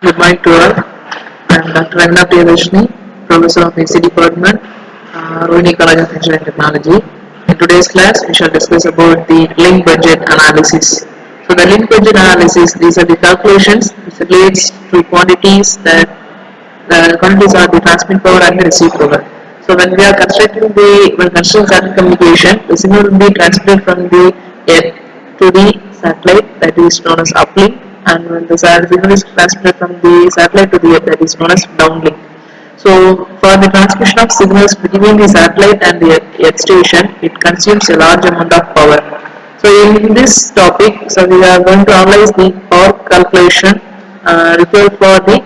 Good morning to all. I am Dr. Raghunath Priyadashini, Professor of AC Department, Rohini College of Engineering Technology. In today's class, we shall discuss about the link budget analysis. So the link budget analysis, these are the calculations which relates to quantities that the quantities are the transmit power and the receive power. So when constructing satellite communication, the signal will be transmitted from the earth to the satellite, that is known as uplink, and when the signal is transmitted from the satellite to the earth, that is known as downlink. So for the transmission of signals between the satellite and the earth station, it consumes a large amount of power. So in this topic, so we are going to analyze the power calculation required for the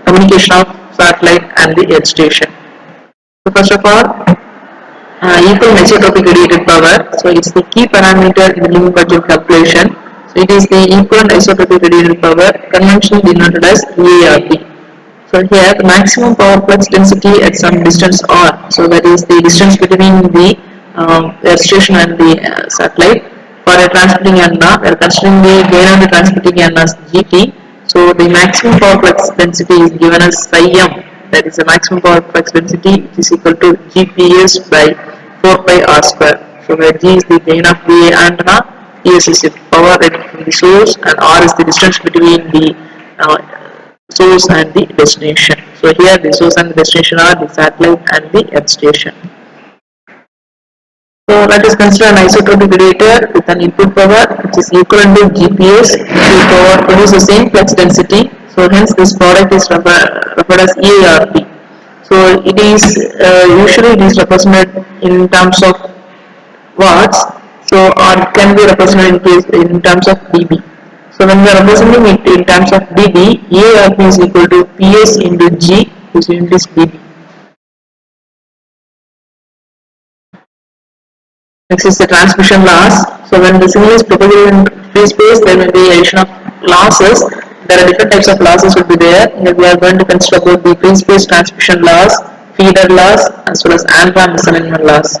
communication of satellite and the earth station. So first of all, equal isotopic radiated power. So it's the key parameter in the limit budget calculation. So it is the equivalent isotopic radiated power, conventionally denoted as EARP. So here the maximum power flux density at some distance r. So that is the distance between the earth station and the satellite. For a transmitting antenna, we are considering the gain of the transmitting antenna as GT. So the maximum power flux density is given as psi m. That is the maximum power flux density, which is equal to GPS by 4 pi r square. So where G is the gain of the antenna, ES is the power from the source, and R is the distance between the source and the destination. So here the source and the destination are the satellite and the earth station. So let us consider an isotopic radiator with an input power which is equivalent to GPS, which will produce the same flux density. So hence this product is referred as EARP. So it is usually it is represented in terms of watts. So or it can be represented in terms of dB. So when we are representing it in terms of dB, EARP is equal to PS into G, which is dB. Next is the transmission loss. So when the signal is propagated in free space, there will be addition of losses. There are different types of losses will be there. Here we are going to consider about the free space transmission loss, feeder loss, as well as antenna misalignment loss.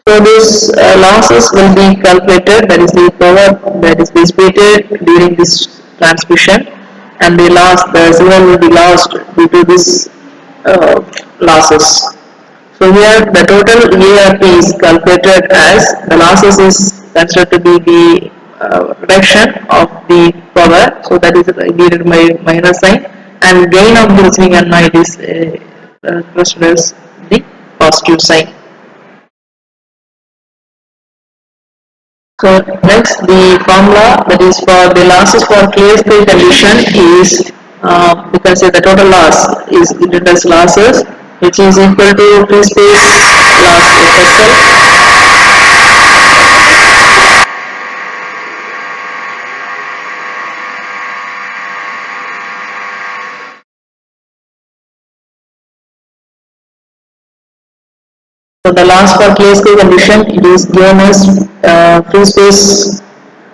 So these losses will be calculated, that is the power that is dissipated during this transmission, and the signal will be lost due to this losses. So here the total EARP is calculated as the losses is considered to be the reduction of the power, so that is divided by minus sign, and gain of the receiving antenna it is considered as the positive sign. So next the formula that is for the losses for clear state condition is we can say the total loss is written as losses, which is equal to free space loss FSL. So the loss for clear state condition it is given as free space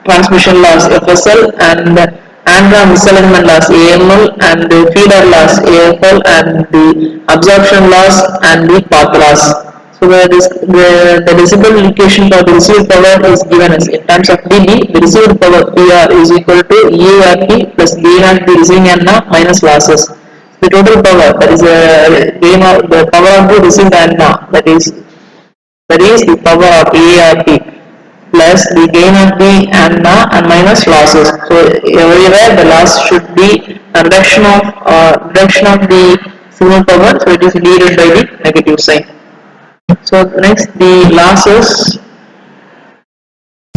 transmission loss FSL, and antenna misalignment loss AML, and the feeder loss AFL, and the absorption loss and the path loss. So the decibel indication for the received power is given as in terms of dB. The received power PR is equal to EARP plus gain of the receiving antenna minus losses. The total power, that is gain of the power of the received antenna, that is the power of EARP plus the gain of the antenna and minus losses. So everywhere the loss should be a reduction of the signal power, so it is divided by the negative sign. So next the losses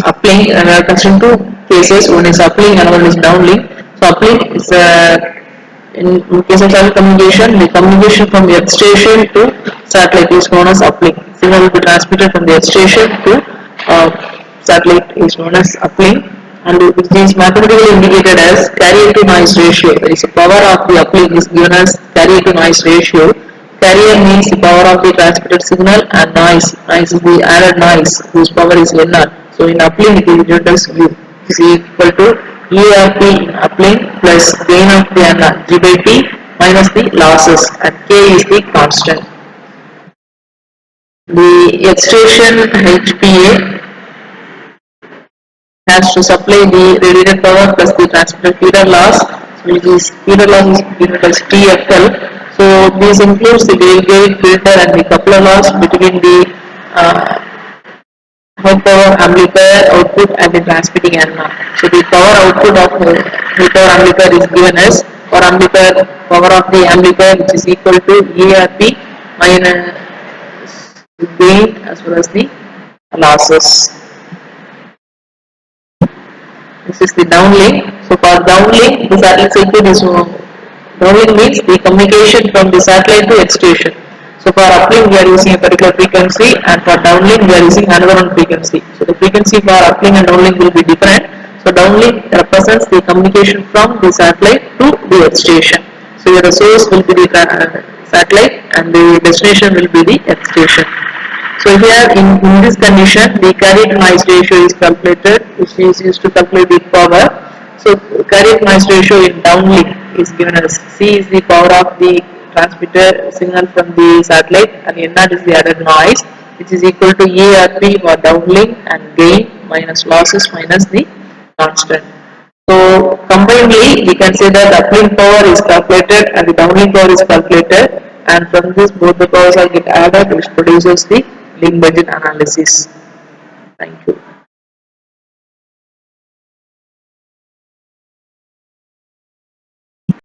uplink, and we are considering two cases. One is uplink and one is downlink. So uplink is in case of satellite communication, the communication from the earth station to satellite is known as uplink. Signal will be transmitted from the earth station to satellite is known as uplink, and it is mathematically indicated as carrier to noise ratio. That is the power of the uplink is given as carrier to noise ratio. Carrier means the power of the transmitted signal, and noise is the added noise whose power is NR. So in uplink it is written as U is equal to ERP in uplink plus gain of the antenna G by T minus the losses, and K is the constant. The earth station HPA has to supply the radiated power plus the transmitted feeder loss, which is feeder loss is given as TFL. So this includes the gauge filter and the coupler loss between the high power amplifier output and the transmitting antenna. So the power output of high power amplifier is given as power of the amplifier, which is equal to ARP minus gain as well as the losses. This is the downlink. So for downlink, the satellite circuit is downlink means the communication from the satellite to X station. So for uplink we are using a particular frequency, and for downlink we are using another one frequency. So the frequency for uplink and downlink will be different. So downlink represents the communication from the satellite to the X station. So here the source will be the satellite and the destination will be the X station. So here in this condition, the carrier to noise ratio is calculated, which is used to calculate the power. So carrier to noise ratio in downlink is given as C is the power of the transmitter signal from the satellite, and N0 is the added noise, which is equal to ARP for downlink and gain minus losses minus the constant. So combinedly, we can say that the uplink power is calculated and the downlink power is calculated, and from this both the powers are get added, which produces the link budget analysis. Thank you.